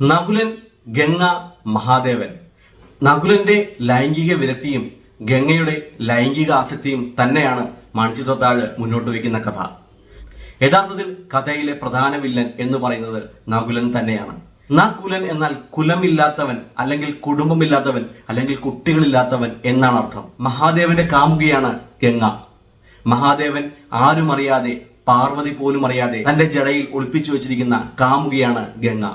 നകുലൻ, ഗംഗ, മഹാദേവൻ. നകുലന്റെ ലൈംഗിക വിരക്തിയും ഗംഗയുടെ ലൈംഗിക ആസക്തിയും തന്നെയാണ് മണിച്ചിത്രത്താഴ് മുന്നോട്ട് വയ്ക്കുന്ന കഥ. യഥാർത്ഥത്തിൽ കഥയിലെ പ്രധാന വില്ലൻ എന്ന് പറയുന്നത് നകുലൻ തന്നെയാണ്. നകുലൻ എന്നാൽ കുലമില്ലാത്തവൻ, അല്ലെങ്കിൽ കുടുംബമില്ലാത്തവൻ, അല്ലെങ്കിൽ കുട്ടികളില്ലാത്തവൻ എന്നാണ് അർത്ഥം. മഹാദേവന്റെ കാമുകിയാണ് ഗംഗ. മഹാദേവൻ ആരും അറിയാതെ, പാർവതി പോലും അറിയാതെ തന്റെ ജടയിൽ ഒളിപ്പിച്ചു വെച്ചിരിക്കുന്ന കാമുകിയാണ് ഗംഗ.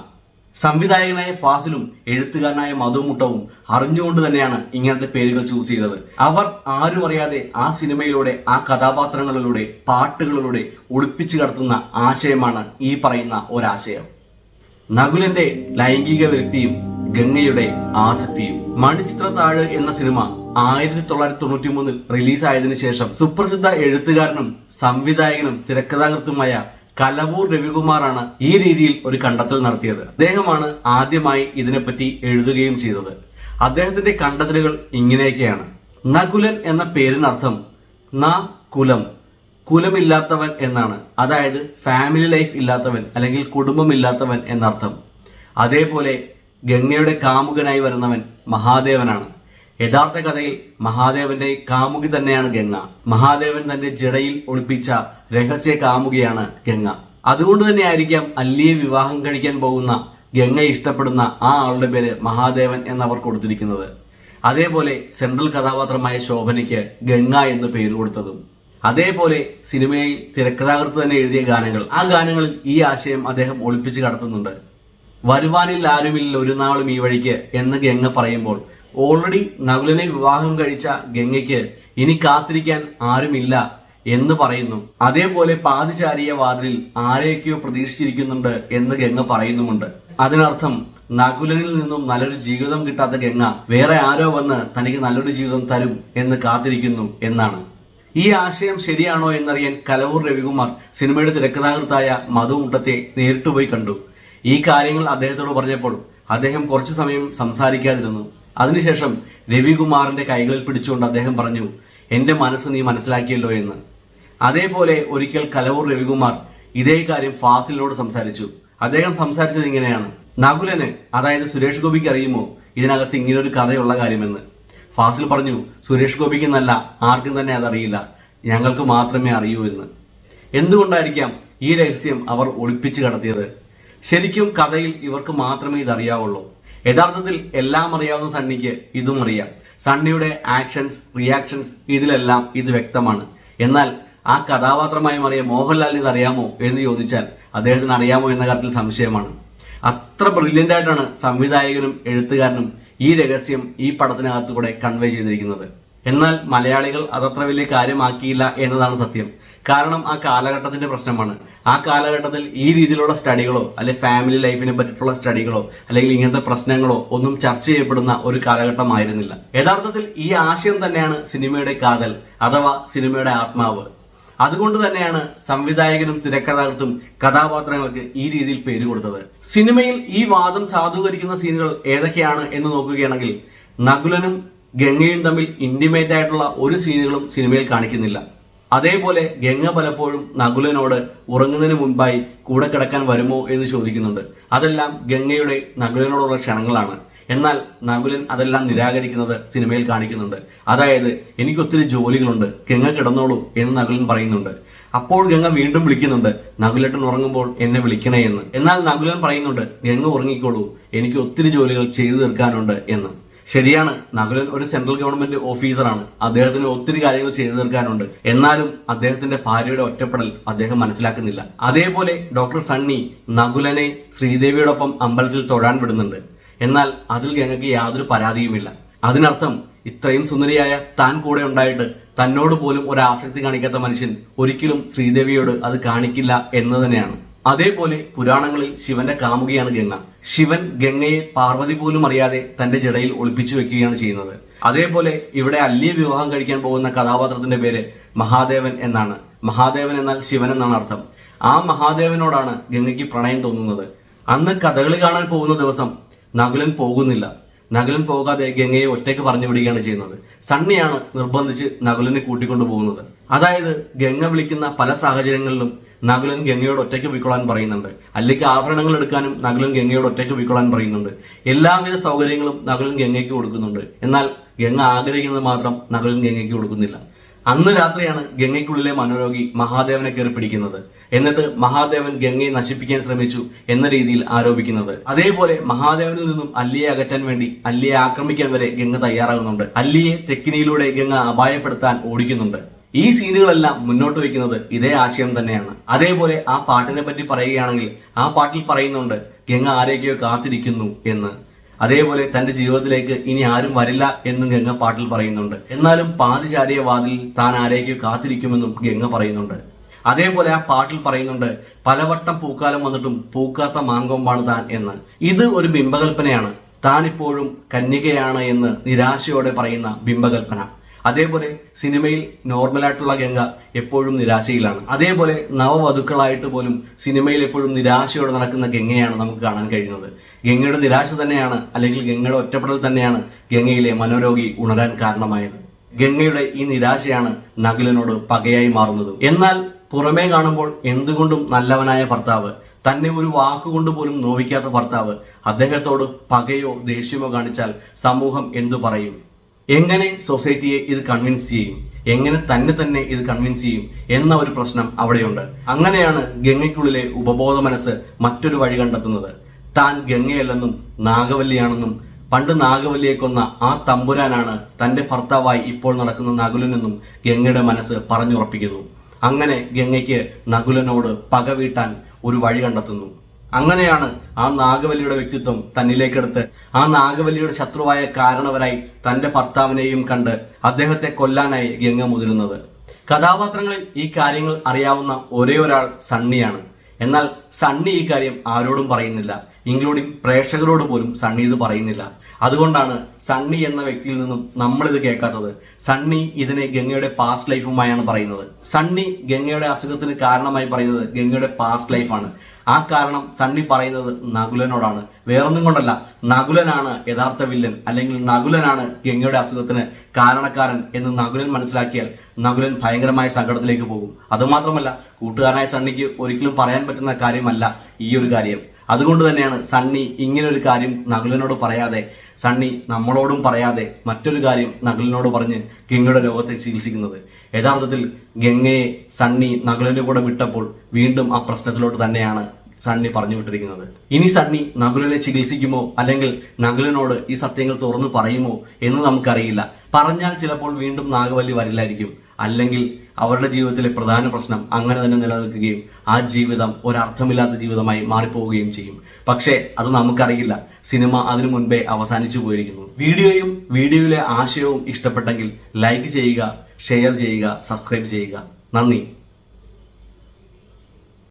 സംവിധായകനായ ഫാസിലും എഴുത്തുകാരനായ മധുമുട്ടവും അറിഞ്ഞുകൊണ്ട് തന്നെയാണ് ഇങ്ങനത്തെ പേരുകൾ ചൂസ് ചെയ്തത്. അവർ ആരും അറിയാതെ ആ സിനിമയിലൂടെ, ആ കഥാപാത്രങ്ങളിലൂടെ, പാട്ടുകളിലൂടെ ഒളിപ്പിച്ചു കടത്തുന്ന ആശയമാണ് ഈ പറയുന്ന ഒരാശയം. നകുലന്റെ ലൈംഗിക വിരക്തിയും ഗംഗയുടെ ആസക്തിയും. മണിച്ചിത്രത്താഴ് എന്ന സിനിമ 1993 റിലീസായതിനു ശേഷം സുപ്രസിദ്ധ എഴുത്തുകാരനും സംവിധായകനും തിരക്കഥാകൃത്തുമായ കലവൂർ രവികുമാറാണ് ഈ രീതിയിൽ ഒരു കണ്ടെത്തൽ നടത്തിയത്. അദ്ദേഹമാണ് ആദ്യമായി ഇതിനെപ്പറ്റി എഴുതുകയും ചെയ്തത്. അദ്ദേഹത്തിന്റെ കണ്ടെത്തലുകൾ ഇങ്ങനെയൊക്കെയാണ്. നകുലൻ എന്ന പേരിനർത്ഥം കുലം, കുലമില്ലാത്തവൻ എന്നാണ്. അതായത് ഫാമിലി ലൈഫ് ഇല്ലാത്തവൻ, അല്ലെങ്കിൽ കുടുംബമില്ലാത്തവൻ എന്നർത്ഥം. അതേപോലെ ഗംഗയുടെ കാമുകനായി വരുന്നവൻ മഹാദേവനാണ്. യഥാർത്ഥ കഥയിൽ മഹാദേവന്റെ കാമുകി തന്നെയാണ് ഗംഗ. മഹാദേവൻ തന്റെ ജടയിൽ ഒളിപ്പിച്ച രഹസ്യ കാമുകിയാണ് ഗംഗ. അതുകൊണ്ട് തന്നെ ആയിരിക്കാം അല്ലിയെ വിവാഹം കഴിക്കാൻ പോകുന്ന ഗംഗ ഇഷ്ടപ്പെടുന്ന ആ ആളുടെ പേര് മഹാദേവൻ എന്നവർ കൊടുത്തിരിക്കുന്നത്. അതേപോലെ സെൻട്രൽ കഥാപാത്രമായ ശോഭനയ്ക്ക് ഗംഗ എന്ന് പേര് കൊടുത്തതും. അതേപോലെ സിനിമയിൽ തിരക്കഥാകൃത്ത് തന്നെ എഴുതിയ ഗാനങ്ങൾ, ആ ഗാനങ്ങളിൽ ഈ ആശയം അദ്ദേഹം ഒളിപ്പിച്ച് കടത്തുന്നുണ്ട്. വരുവാനിൽ ആരുമില്ല ഒരു നാളും ഈ വഴിക്ക് എന്ന് ഗംഗ പറയുമ്പോൾ ഓൾറെഡി നകുലനെ വിവാഹം കഴിച്ച ഗംഗയ്ക്ക് ഇനി കാത്തിരിക്കാൻ ആരുമില്ല എന്ന് പറയുന്നു. അതേപോലെ പാതിചാരിയ വാതിലിൽ ആരെയൊക്കെയോ പ്രതീക്ഷിച്ചിരിക്കുന്നുണ്ട് എന്ന് ഗംഗ പറയുന്നുമുണ്ട്. അതിനർത്ഥം നകുലനിൽ നിന്നും നല്ലൊരു ജീവിതം കിട്ടാത്ത ഗംഗ വേറെ ആരോ വന്ന് തനിക്ക് നല്ലൊരു ജീവിതം തരും എന്ന് കാത്തിരിക്കുന്നു എന്നാണ്. ഈ ആശയം ശരിയാണോ എന്നറിയാൻ കലവൂർ രവികുമാർ സിനിമയുടെ തിരക്കഥാകൃത്തായ മധുമുട്ടത്തെ നേരിട്ട് പോയി കണ്ടു. ഈ കാര്യങ്ങൾ അദ്ദേഹത്തോട് പറഞ്ഞപ്പോൾ അദ്ദേഹം കുറച്ചു സമയം സംസാരിക്കാതിരുന്നു. അതിനുശേഷം രവികുമാറിന്റെ കൈകളിൽ പിടിച്ചുകൊണ്ട് അദ്ദേഹം പറഞ്ഞു, എന്റെ മനസ്സ് നീ മനസ്സിലാക്കിയല്ലോ എന്ന്. അതേപോലെ ഒരിക്കൽ കലവൂർ രവികുമാർ ഇതേ കാര്യം ഫാസിലിനോട് സംസാരിച്ചു. അദ്ദേഹം സംസാരിച്ചത് ഇങ്ങനെയാണ്: നകുലന്, അതായത് സുരേഷ് ഗോപിക്ക് അറിയുമോ ഇതിനകത്ത് ഇങ്ങനൊരു കഥയുള്ള കാര്യമെന്ന്? ഫാസിൽ പറഞ്ഞു, സുരേഷ് ഗോപിക്ക് എന്നല്ല, ആർക്കും തന്നെ അതറിയില്ല, ഞങ്ങൾക്ക് മാത്രമേ അറിയൂ എന്ന്. എന്തുകൊണ്ടായിരിക്കാം ഈ രഹസ്യം അവർ ഒളിപ്പിച്ചു കടത്തിയത്? ശരിക്കും കഥയിൽ ഇവർക്ക് മാത്രമേ ഇതറിയാവുള്ളൂ. യഥാർത്ഥത്തിൽ എല്ലാം അറിയാവുന്ന സണ്ണിക്ക് ഇതും അറിയാം. സണ്ണിയുടെ ആക്ഷൻസ്, റിയാക്ഷൻസ്, ഇതിലെല്ലാം ഇത് വ്യക്തമാണ്. എന്നാൽ ആ കഥാപാത്രമായി മാറിയ മോഹൻലാലിന് ഇത് അറിയാമോ എന്ന് ചോദിച്ചാൽ അദ്ദേഹത്തിന് അറിയാമോ എന്ന കാര്യത്തിൽ സംശയമാണ്. അത്ര ബ്രില്യൻ്റ് ആയിട്ടാണ് സംവിധായകനും എഴുത്തുകാരനും ഈ രഹസ്യം ഈ പടത്തിനകത്തുകൂടെ കൺവേ ചെയ്തിരിക്കുന്നത്. എന്നാൽ മലയാളികൾ അതത്ര വലിയ കാര്യമാക്കിയില്ല എന്നതാണ് സത്യം. കാരണം ആ കാലഘട്ടത്തിന്റെ പ്രശ്നമാണ്. ആ കാലഘട്ടത്തിൽ ഈ രീതിയിലുള്ള സ്റ്റഡികളോ, അല്ലെങ്കിൽ ഫാമിലി ലൈഫിനെ പറ്റിയിട്ടുള്ള സ്റ്റഡികളോ, അല്ലെങ്കിൽ ഇങ്ങനത്തെ പ്രശ്നങ്ങളോ ഒന്നും ചർച്ച ചെയ്യപ്പെടുന്ന ഒരു കാലഘട്ടമായിരുന്നില്ല. യഥാർത്ഥത്തിൽ ഈ ആശയം തന്നെയാണ് സിനിമയുടെ കാതൽ, അഥവാ സിനിമയുടെ ആത്മാവ്. അതുകൊണ്ട് തന്നെയാണ് സംവിധായകനും തിരക്കഥാകൃത്തും കഥാപാത്രങ്ങൾക്ക് ഈ രീതിയിൽ പേര് കൊടുത്തത്. സിനിമയിൽ ഈ വാദം സാധൂകരിക്കുന്ന സീനുകൾ ഏതൊക്കെയാണ് എന്ന് നോക്കുകയാണെങ്കിൽ, നകുലനും ഗംഗയും തമ്മിൽ ഇന്റിമേറ്റ് ആയിട്ടുള്ള ഒരു സീനുകളും സിനിമയിൽ കാണിക്കുന്നില്ല. അതേപോലെ ഗംഗ പലപ്പോഴും നകുലനോട് ഉറങ്ങുന്നതിന് മുൻപായി കൂടെ കിടക്കാൻ വരുമോ എന്ന് ചോദിക്കുന്നുണ്ട്. അതെല്ലാം ഗംഗയുടെ നകുലനോടുള്ള ക്ഷണങ്ങളാണ്. എന്നാൽ നകുലൻ അതെല്ലാം നിരാകരിക്കുന്നത് സിനിമയിൽ കാണിക്കുന്നുണ്ട്. അതായത്, എനിക്ക് ഒത്തിരി ജോലികളുണ്ട്, ഗംഗ കിടന്നോളൂ എന്ന് നകുലൻ പറയുന്നുണ്ട്. അപ്പോൾ ഗംഗ വീണ്ടും വിളിക്കുന്നുണ്ട്, നകുലേട്ടൻ ഉറങ്ങുമ്പോൾ എന്നെ വിളിക്കണേ എന്ന്. എന്നാൽ നകുലൻ പറയുന്നുണ്ട്, ഗംഗ ഉറങ്ങിക്കോളൂ, എനിക്ക് ഒത്തിരി ജോലികൾ ചെയ്തു തീർക്കാനുണ്ട് എന്ന്. ശരിയാണ്, നകുലൻ ഒരു സെൻട്രൽ ഗവൺമെന്റ് ഓഫീസറാണ്, അദ്ദേഹത്തിന് ഒത്തിരി കാര്യങ്ങൾ ചെയ്തു തീർക്കാനുണ്ട്. എന്നാലും അദ്ദേഹത്തിന്റെ ഭാര്യയുടെ ഒറ്റപ്പെടൽ അദ്ദേഹം മനസ്സിലാക്കുന്നില്ല. അതേപോലെ ഡോക്ടർ സണ്ണി നകുലനെ ശ്രീദേവിയോടൊപ്പം അമ്പലത്തിൽ തൊഴാൻ വിടുന്നുണ്ട്. എന്നാൽ അതിൽ ഗംഗയ്ക്ക് യാതൊരു പരാതിയുമില്ല. അതിനർത്ഥം ഇത്രയും സുന്ദരിയായ താൻ കൂടെ ഉണ്ടായിട്ട് തന്നോട് പോലും ഒരു ആസക്തി കാണിക്കാത്ത മനുഷ്യൻ ഒരിക്കലും ശ്രീദേവിയോട് അത് കാണിക്കില്ല എന്ന് തന്നെയാണ്. അതേപോലെ പുരാണങ്ങളിൽ ശിവന്റെ കാമുകിയാണ് ഗംഗ. ശിവൻ ഗംഗയെ പാർവതി പോലും അറിയാതെ തന്റെ ജടയിൽ ഒളിപ്പിച്ചു വെക്കുകയാണ് ചെയ്യുന്നത്. അതേപോലെ ഇവിടെ അല്ലിയെ വിവാഹം കഴിക്കാൻ പോകുന്ന കഥാപാത്രത്തിന്റെ പേര് മഹാദേവൻ എന്നാണ്. മഹാദേവൻ എന്നാൽ ശിവൻ എന്നാണ് അർത്ഥം. ആ മഹാദേവനോടാണ് ഗംഗയ്ക്ക് പ്രണയം തോന്നുന്നത്. അന്ന് കഥകളി കാണാൻ പോകുന്ന ദിവസം നകുലൻ പോകുന്നില്ല. നകുലൻ പോകാതെ ഗംഗയെ ഒറ്റയ്ക്ക് പറഞ്ഞു വിടുകയാണ് ചെയ്യുന്നത്. സണ്ണിയാണ് നിർബന്ധിച്ച് നകുലനെ കൂട്ടിക്കൊണ്ടു പോകുന്നത്. അതായത് ഗംഗ വിളിക്കുന്ന പല സാഹചര്യങ്ങളിലും നകുലൻ ഗംഗയോട് ഒറ്റയ്ക്ക് പോയിക്കൊള്ളാൻ പറയുന്നുണ്ട്. അല്ലെങ്കിൽ ആഭരണങ്ങൾ എടുക്കാനും നകുലൻ ഗംഗയോട് ഒറ്റയ്ക്ക് പോയിക്കൊള്ളാൻ പറയുന്നുണ്ട്. എല്ലാവിധ സൗകര്യങ്ങളും നകുലൻ ഗംഗയ്ക്ക് കൊടുക്കുന്നുണ്ട്. എന്നാൽ ഗംഗ ആഗ്രഹിക്കുന്നത് മാത്രം നകുലൻ ഗംഗയ്ക്ക് കൊടുക്കുന്നില്ല. അന്ന് രാത്രിയാണ് ഗംഗയ്ക്കുള്ളിലെ മനോരോഗി മഹാദേവനെ കയറി പിടിക്കുന്നത്. എന്നിട്ട് മഹാദേവൻ ഗംഗയെ നശിപ്പിക്കാൻ ശ്രമിച്ചു എന്ന രീതിയിൽ ആരോപിക്കുന്നത്. അതേപോലെ മഹാദേവനിൽ നിന്നും അല്ലിയെ അകറ്റാൻ വേണ്ടി അല്ലിയെ ആക്രമിക്കാൻ വരെ ഗംഗ തയ്യാറാകുന്നുണ്ട്. അല്ലിയെ തെക്കിനിയിലൂടെ ഗംഗ അപായപ്പെടുത്താൻ ഓടിക്കുന്നുണ്ട്. ഈ സീനുകളെല്ലാം മുന്നോട്ട് വയ്ക്കുന്നത് ഇതേ ആശയം തന്നെയാണ്. അതേപോലെ ആ പാട്ടിനെ പറ്റി പറയുകയാണെങ്കിൽ ആ പാട്ടിൽ പറയുന്നുണ്ട് ഗംഗ ആരെയൊക്കെയോ കാത്തിരിക്കുന്നു എന്ന്. അതേപോലെ തന്റെ ജീവിതത്തിലേക്ക് ഇനി ആരും വരില്ല എന്നും ഗംഗ പാട്ടിൽ പറയുന്നുണ്ട്. എന്നാലും പാതിചാരിയ വാതിൽ താൻ ആരെയൊക്കെയോ കാത്തിരിക്കുമെന്നും ഗംഗ പറയുന്നുണ്ട്. അതേപോലെ ആ പാട്ടിൽ പറയുന്നുണ്ട് പലവട്ടം പൂക്കാലം വന്നിട്ടും പൂക്കാത്ത മാങ്കൊമ്പാണ് താൻ എന്ന്. ഇത് ഒരു ബിംബകൽപ്പനയാണ്. താൻ ഇപ്പോഴും കന്യകയാണ് എന്ന് നിരാശയോടെ പറയുന്ന ബിംബകൽപ്പന. അതേപോലെ സിനിമയിൽ നോർമലായിട്ടുള്ള ഗംഗ എപ്പോഴും നിരാശയിലാണ്. അതേപോലെ നവവധുക്കളായിട്ട് പോലും സിനിമയിൽ എപ്പോഴും നിരാശയോടെ നടക്കുന്ന ഗംഗയാണ് നമുക്ക് കാണാൻ കഴിയുന്നത്. ഗംഗയുടെ നിരാശ തന്നെയാണ്, അല്ലെങ്കിൽ ഗംഗയുടെ ഒറ്റപ്പെടൽ തന്നെയാണ് ഗംഗയിലെ മനോരോഗി ഉണരാൻ കാരണമായത്. ഗംഗയുടെ ഈ നിരാശയാണ് നകുലനോട് പകയായി മാറുന്നത്. എന്നാൽ പുറമേ കാണുമ്പോൾ എന്തുകൊണ്ടും നല്ലവനായ ഭർത്താവ്, തന്നെ ഒരു വാക്കുകൊണ്ട് പോലും നോവിക്കാത്ത ഭർത്താവ്, അദ്ദേഹത്തോട് പകയോ ദേഷ്യമോ കാണിച്ചാൽ സമൂഹം എന്തു പറയും? എങ്ങനെ സൊസൈറ്റിയെ ഇത് കൺവിൻസ് ചെയ്യും? എങ്ങനെ തന്നെ ഇത് കൺവിൻസ് ചെയ്യും എന്ന ഒരു പ്രശ്നം അവിടെയുണ്ട്. അങ്ങനെയാണ് ഗംഗയ്ക്കുള്ളിലെ ഉപബോധ മനസ്സ് മറ്റൊരു വഴി കണ്ടെത്തുന്നത്. താൻ ഗംഗയല്ലെന്നും നാഗവല്ലിയാണെന്നും പണ്ട് നാഗവല്ലിയെ കൊന്ന ആ തമ്പുരാനാണ് തന്റെ ഭർത്താവായി ഇപ്പോൾ നടക്കുന്ന നകുലനെന്നും ഗംഗയുടെ മനസ്സ് പറഞ്ഞുറപ്പിക്കുന്നു. അങ്ങനെ ഗംഗയ്ക്ക് നകുലനോട് പക വീട്ടാൻ ഒരു വഴി കണ്ടെത്തുന്നു. അങ്ങനെയാണ് ആ നാഗവല്ലിയുടെ വ്യക്തിത്വം തന്നിലേക്കെടുത്ത് ആ നാഗവല്ലിയുടെ ശത്രുവായ കാരണവരായി തന്റെ ഭർത്താവിനെയും കണ്ട് അദ്ദേഹത്തെ കൊല്ലാനായി ഗംഗ മുതിരുന്നത്. കഥാപാത്രങ്ങളിൽ ഈ കാര്യങ്ങൾ അറിയാവുന്ന ഒരേ ഒരാൾ സണ്ണിയാണ്. എന്നാൽ സണ്ണി ഈ കാര്യം ആരോടും പറയുന്നില്ല, ഇൻക്ലൂഡിംഗ് പ്രേക്ഷകരോട് പോലും സണ്ണി ഇത് പറയുന്നില്ല. അതുകൊണ്ടാണ് സണ്ണി എന്ന വ്യക്തിയിൽ നിന്നും നമ്മളിത് കേൾക്കാത്തത്. സണ്ണി ഇതിനെ ഗംഗയുടെ പാസ്റ്റ് ലൈഫുമായാണ് പറയുന്നത്. സണ്ണി ഗംഗയുടെ അസുഖത്തിന് കാരണമായി പറയുന്നത് ഗംഗയുടെ പാസ്റ്റ് ലൈഫാണ്. ആ കാരണം സണ്ണി പറയുന്നത് നകുലനോടാണ്. വേറൊന്നും കൊണ്ടല്ല, നകുലനാണ് യഥാർത്ഥ വില്ലൻ, അല്ലെങ്കിൽ നകുലനാണ് ഗംഗയുടെ അസുഖത്തിന് കാരണക്കാരൻ എന്ന് നകുലൻ മനസ്സിലാക്കിയാൽ നകുലൻ ഭയങ്കരമായ സങ്കടത്തിലേക്ക് പോകും. അതുമാത്രമല്ല, കൂട്ടുകാരനായ സണ്ണിക്ക് ഒരിക്കലും പറയാൻ പറ്റുന്ന കാര്യമല്ല ഈ ഒരു കാര്യം. അതുകൊണ്ട് തന്നെയാണ് സണ്ണി ഇങ്ങനൊരു കാര്യം നകുലനോട് പറയാതെ, സണ്ണി നമ്മളോടും പറയാതെ മറ്റൊരു കാര്യം നകുലനോട് പറഞ്ഞ് ഗംഗയുടെ രോഗത്തെ ചികിത്സിക്കുന്നത്. യഥാർത്ഥത്തിൽ ഗംഗയെ സണ്ണി നകുലന്റെ കൂടെ വിട്ടപ്പോൾ വീണ്ടും ആ പ്രശ്നത്തിലോട്ട് തന്നെയാണ് സണ്ണി പറഞ്ഞു വിട്ടിരിക്കുന്നത്. ഇനി സണ്ണി നകുലനെ ചികിത്സിക്കുമോ, അല്ലെങ്കിൽ നകുലനോട് ഈ സത്യങ്ങൾ തുറന്നു പറയുമോ എന്ന് നമുക്കറിയില്ല. പറഞ്ഞാൽ ചിലപ്പോൾ വീണ്ടും നാഗവല്ലി വരില്ലായിരിക്കും, അല്ലെങ്കിൽ അവരുടെ ജീവിതത്തിലെ പ്രധാന പ്രശ്നം അങ്ങനെ തന്നെ നിലനിൽക്കുകയും ആ ജീവിതം ഒരർത്ഥമില്ലാത്ത ജീവിതമായി മാറിപ്പോവുകയും ചെയ്യും. പക്ഷേ അത് നമുക്കറിയില്ല. സിനിമ അതിനു മുൻപേ അവസാനിച്ചു പോയിരിക്കുന്നു. വീഡിയോയും വീഡിയോയിലെ ആശയവും ഇഷ്ടപ്പെട്ടെങ്കിൽ ലൈക്ക് ചെയ്യുക, ഷെയർ ചെയ്യുക, സബ്സ്ക്രൈബ് ചെയ്യുക. നന്ദി.